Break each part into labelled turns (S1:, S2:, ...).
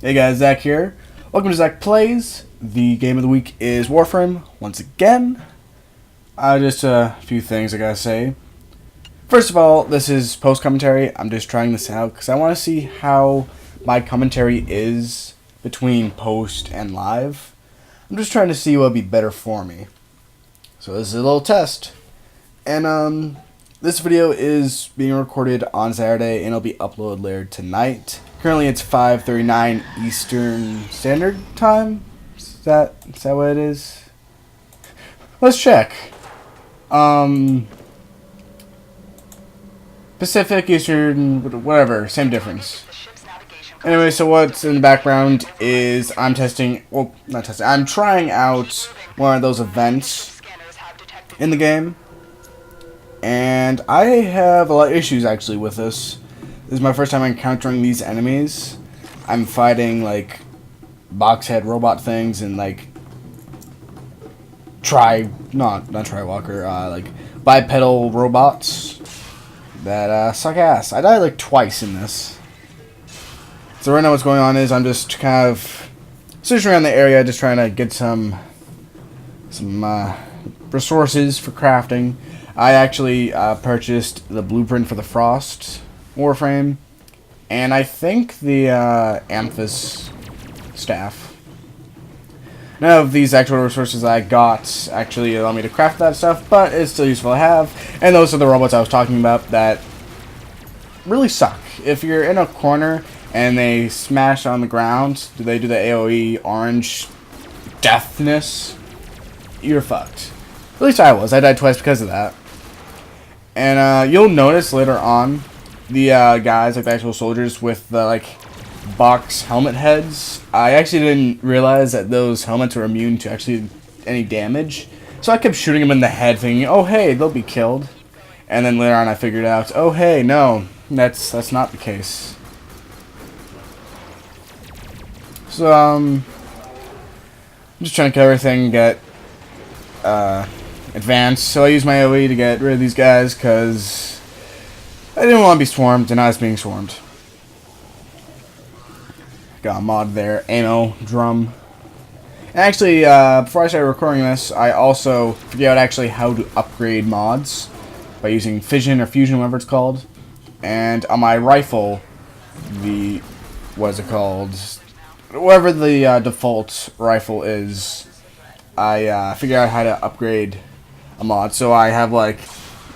S1: Hey guys, Zach here. Welcome to Zach Plays. The game of the week is Warframe once again. Just a few things I gotta say. First of all, this is post commentary. I'm just trying this out because I want to see how my commentary is between post and live. I'm just trying to see what would be better for me. So this is a little test. And this video is being recorded on Saturday and it'll be uploaded later tonight. Currently it's 5:39 Eastern Standard Time. Is that what it is? Let's check. Pacific, Eastern, whatever, same difference. Anyway, so what's in the background is I'm testing, well, not testing, I'm trying out one of those events in the game. And I have a lot of issues actually with this. This is my first time encountering these enemies. I'm fighting like box head robot things and like not Triwalker, like bipedal robots that suck ass. I died like twice in this. So right now what's going on is I'm just kind of searching around the area, just trying to get some resources for crafting. I actually purchased the blueprint for the Frost Warframe, and I think the Amphis staff. None of these actual resources I got actually allow me to craft that stuff, but it's still useful to have. And those are the robots I was talking about that really suck. If you're in a corner and they smash on the ground, they do the AoE orange deathness, you're fucked. At least I was. I died twice because of that. And you'll notice later on the guys, like the actual soldiers with the like box helmet heads. I actually didn't realize that those helmets were immune to actually any damage. So I kept shooting them in the head thinking, oh hey, they'll be killed. And then later on I figured out, oh hey, no, that's not the case. So I'm just trying to kill everything, get advanced. So I use my AoE to get rid of these guys because I didn't want to be swarmed, and I was being swarmed. Got a mod there, ammo, drum. And actually, before I started recording this, I also figured out actually how to upgrade mods by using fission or fusion, whatever it's called. And on my rifle, what's it called? Whatever the default rifle is, I figured out how to upgrade a mod. So I have like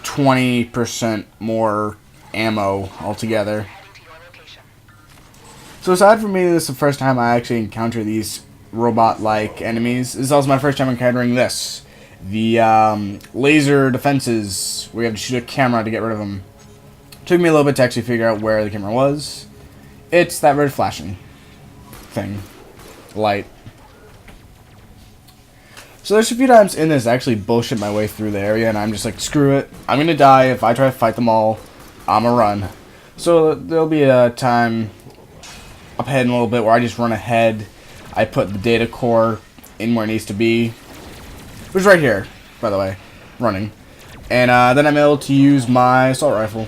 S1: 20% more ammo altogether. So aside from me, this is the first time I actually encounter these robot-like enemies. This is also my first time encountering this. The laser defenses, where you have to shoot a camera to get rid of them. Took me a little bit to actually figure out where the camera was. It's that red flashing thing. Light. So there's a few times in this I actually bullshit my way through the area, and I'm just like, screw it. I'm gonna die if I try to fight them all. I'ma run. So there'll be a time up ahead in a little bit where I just run ahead. I put the data core in where it needs to be. Which is right here, by the way. Running. And then I'm able to use my assault rifle.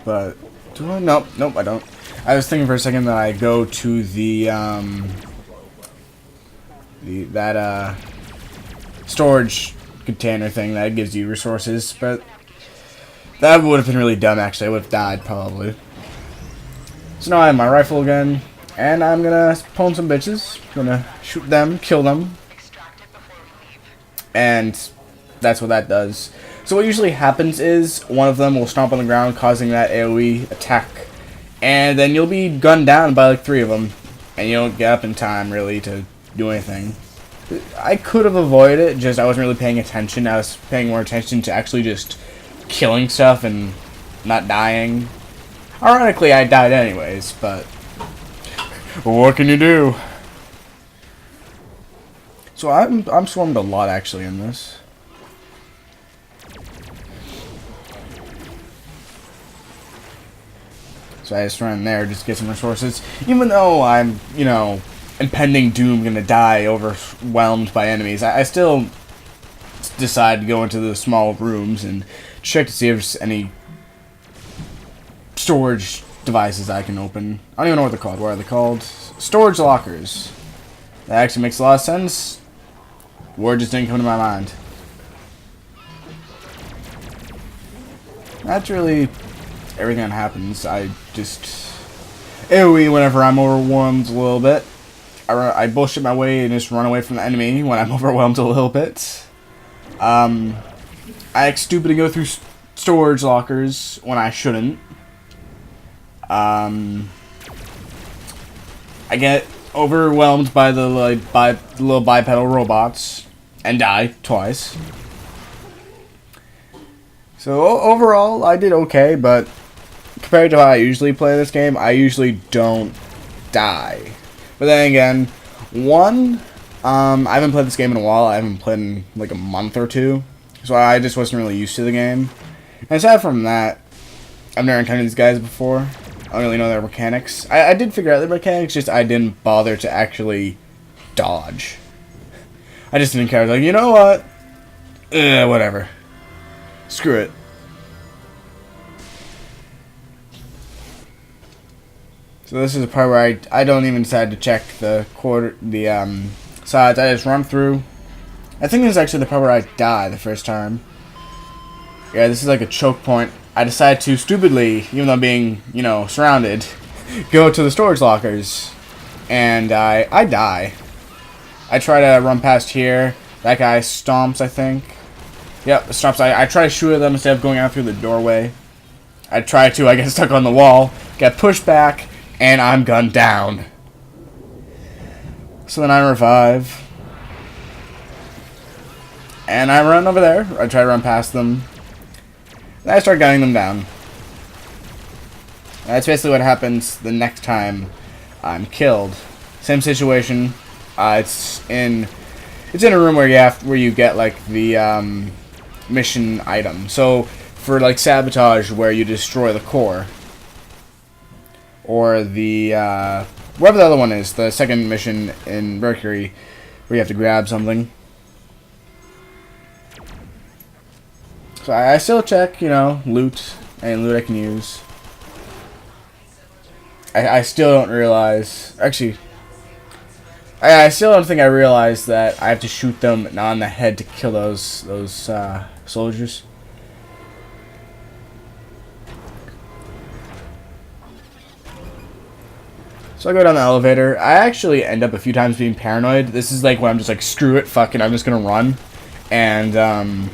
S1: But, do I? Nope, I don't. I was thinking for a second that I go to that storage container thing that gives you resources, but that would have been really dumb actually. I would have died probably. So now I have my rifle again, and I'm gonna pwn some bitches. Gonna shoot them, kill them, and that's what that does. So what usually happens is one of them will stomp on the ground, causing that AoE attack, and then you'll be gunned down by like 3 of them, and you don't get up in time really to do anything. I could have avoided it, just I wasn't really paying attention. I was paying more attention to actually just killing stuff and not dying. Ironically, I died anyways, but what can you do? So I'm swarmed a lot actually in this. So I just run there just to get some resources. Even though I'm, impending doom, gonna die overwhelmed by enemies, I still decide to go into the small rooms and check to see if there's any storage devices I can open. I don't even know what they're called. What are they called? Storage lockers. That actually makes a lot of sense. Word just didn't come to my mind. That's really everything that happens. I just AoE whenever I'm overwhelmed a little bit. I bullshit my way and just run away from the enemy when I'm overwhelmed a little bit. I act stupid to go through storage lockers when I shouldn't. I get overwhelmed by the little bipedal robots and die twice. So overall, I did okay, but compared to how I usually play this game, I usually don't die. But then again, I haven't played this game in a while. I haven't played in like a month or two, so I just wasn't really used to the game. And aside from that, I've never encountered these guys before. I don't really know their mechanics. I did figure out their mechanics, just I didn't bother to actually dodge. I just didn't care. I was like, you know what? Whatever. Screw it. So this is the part where I don't even decide to check the sides. I just run through. I think this is actually the part where I die the first time. Yeah, this is like a choke point. I decide to stupidly, even though I'm being, surrounded, go to the storage lockers. And I die. I try to run past here. That guy stomps, I think. Yep, stomps. I try to shoot at them instead of going out through the doorway. I get stuck on the wall, get pushed back, and I'm gunned down. So then I revive. And I run over there. I try to run past them. Then I start gunning them down. That's basically what happens the next time I'm killed. Same situation. It's in a room where you get like the mission item. So for like sabotage, where you destroy the core, or the whatever the other one is, the second mission in Mercury, where you have to grab something. So I still check, loot and loot I can use. I still don't realize. Actually, I still don't think I realized that I have to shoot them not on the head to kill those soldiers. So I go down the elevator. I actually end up a few times being paranoid. This is like when I'm just like, screw it, fuck it, I'm just gonna run. And I'm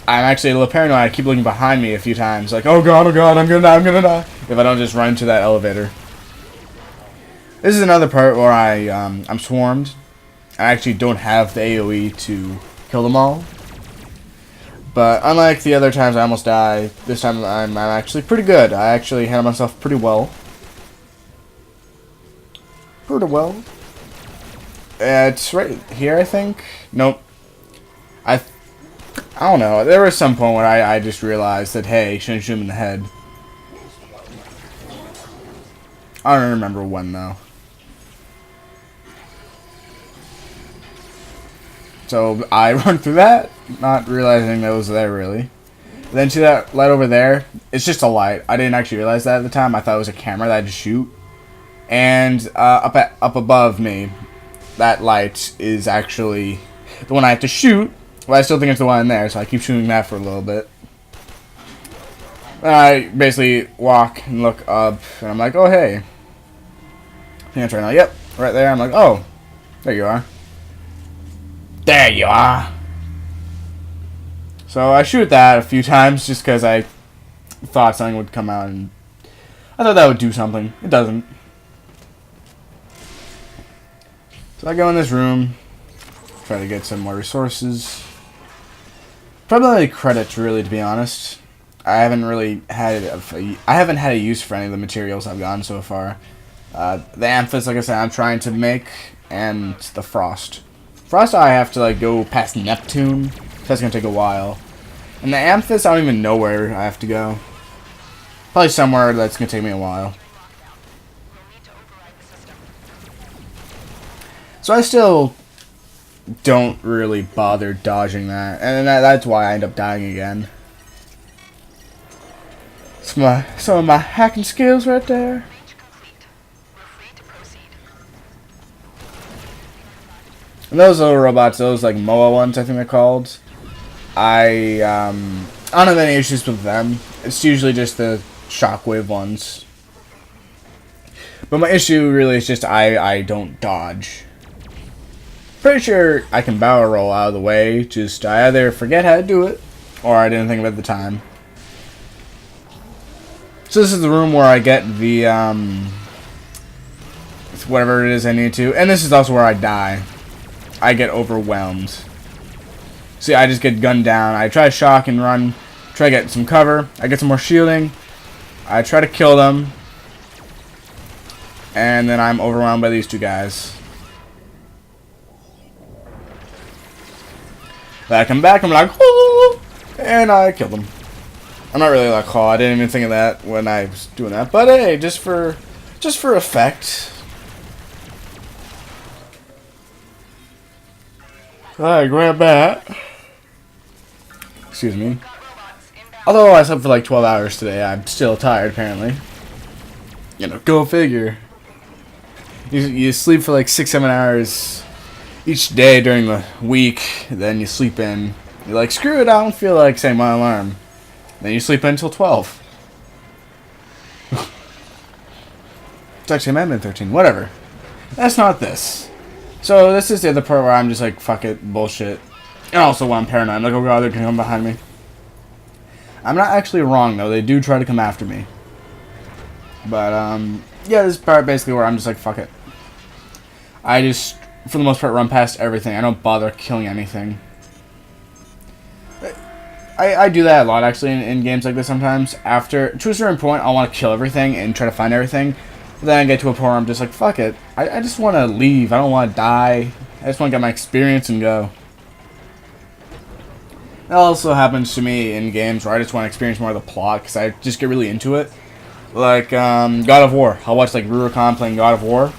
S1: actually a little paranoid. I keep looking behind me a few times, like, oh god, I'm gonna die. If I don't just run to that elevator. This is another part where I'm swarmed. I actually don't have the AoE to kill them all. But unlike the other times I almost die, this time I'm actually pretty good. I actually handle myself pretty well. It's right here, I think. Nope. I don't know. There was some point where I just realized that, hey, shouldn't shoot him in the head. I don't remember when, though. So I run through that, not realizing that was there, really. Then see that light over there? It's just a light. I didn't actually realize that at the time. I thought it was a camera that I had to shoot. And up above me, that light is actually the one I have to shoot. But I still think it's the one in there, so I keep shooting that for a little bit. Then I basically walk and look up, and I'm like, oh, hey. I think that's right now. Yep, right there. I'm like, oh, there you are. There you are. So I shoot that a few times just because I thought something would come out, and I thought that would do something. It doesn't. So I go in this room, try to get some more resources. Probably credits, really, to be honest. I haven't had a use for any of the materials I've gotten so far. The Amethyst, like I said, I'm trying to make, and the Frost. Frost, I have to like go past Neptune, so that's gonna take a while. And the Amethyst, I don't even know where I have to go. Probably somewhere that's gonna take me a while. So I still don't really bother dodging that, and that's why I end up dying again. Some of my hacking skills right there. And those little robots, those like MOA ones, I think they're called. I don't have any issues with them. It's usually just the shockwave ones. But my issue really is just I don't dodge. Pretty sure I can barrel roll out of the way. Just I either forget how to do it, or I didn't think of it at the time. So this is the room where I get the whatever it is I need to, and this is also where I die. I get overwhelmed. See, I just get gunned down. I try to shock and run, try to get some cover. I get some more shielding. I try to kill them, and then I'm overwhelmed by these two guys. Then I come back, I'm like, oh, and I kill them. I'm not really like, oh, I didn't even think of that when I was doing that, but hey, just for effect. Alright, grab that. Excuse me. Although I slept for like 12 hours today, I'm still tired apparently. You know, go figure. You sleep for like 6-7 hours each day during the week, then you sleep in. You're like, screw it, I don't feel like setting my alarm. Then you sleep in until 12. It's actually Amendment 13, whatever. That's not this. So this is the other part where I'm just like, fuck it, bullshit. And also when I'm paranoid, I'm like, oh god, they're gonna come behind me. I'm not actually wrong though, they do try to come after me. But yeah, this part basically where I'm just like, fuck it. I just, for the most part, run past everything. I don't bother killing anything. I do that a lot actually in games like this sometimes. After, to a certain point, I want to kill everything and try to find everything. Then I get to a point where I'm just like, fuck it. I just want to leave. I don't want to die. I just want to get my experience and go. That also happens to me in games where I just want to experience more of the plot because I just get really into it. Like God of War. I'll watch like Rurikon playing God of War.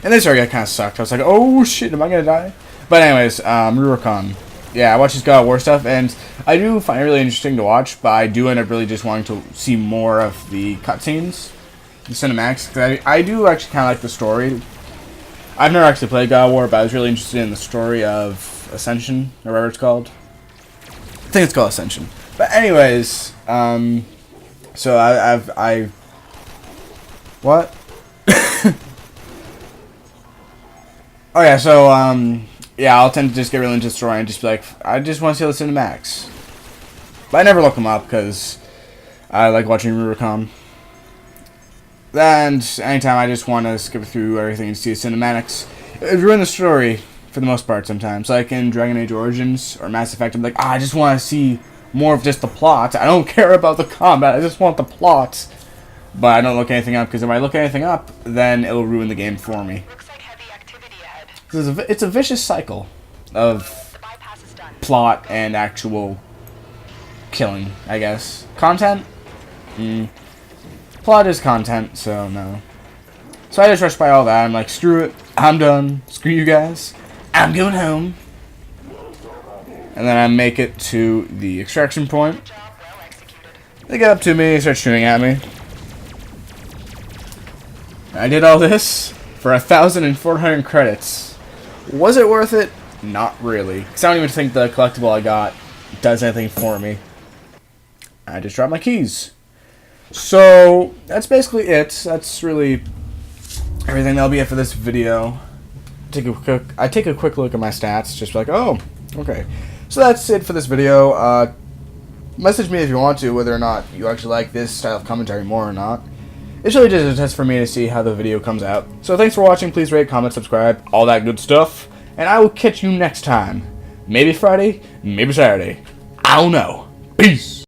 S1: And this area kind of sucked. I was like, oh shit, am I going to die? But anyways, Rurikon. Yeah, I watch this God of War stuff, and I do find it really interesting to watch, but I do end up really just wanting to see more of the cutscenes, the cinematics, because I do actually kind of like the story. I've never actually played God of War, but I was really interested in the story of Ascension, or whatever it's called. I think it's called Ascension. But anyways, so I what? Oh yeah, so yeah, I'll tend to just get really into the story and just be like, I just want to see the cinematics. But I never look them up because I like watching Rurikon. And anytime I just want to skip through everything and see the cinematics, it ruins the story for the most part sometimes. Like in Dragon Age Origins or Mass Effect, I'm like, I just want to see more of just the plot. I don't care about the combat, I just want the plot. But I don't look anything up because if I look anything up, then it'll ruin the game for me. It's a vicious cycle of plot and actual killing, I guess. Content? Plot is content, so no. So I just rushed by all that. I'm like, screw it. I'm done. Screw you guys. I'm going home. And then I make it to the extraction point. They get up to me, start shooting at me. I did all this for 1,400 credits. Was it worth it? Not really. Because I don't even think the collectible I got does anything for me. I just dropped my keys. So, that's basically it. That's really everything. That'll be it for this video. I take a quick look at my stats. Just like, oh, okay. So that's it for this video. Message me if you want to, whether or not you actually like this style of commentary more or not. It's really just a test for me to see how the video comes out. So thanks for watching. Please rate, comment, subscribe, all that good stuff. And I will catch you next time. Maybe Friday, maybe Saturday. I don't know. Peace.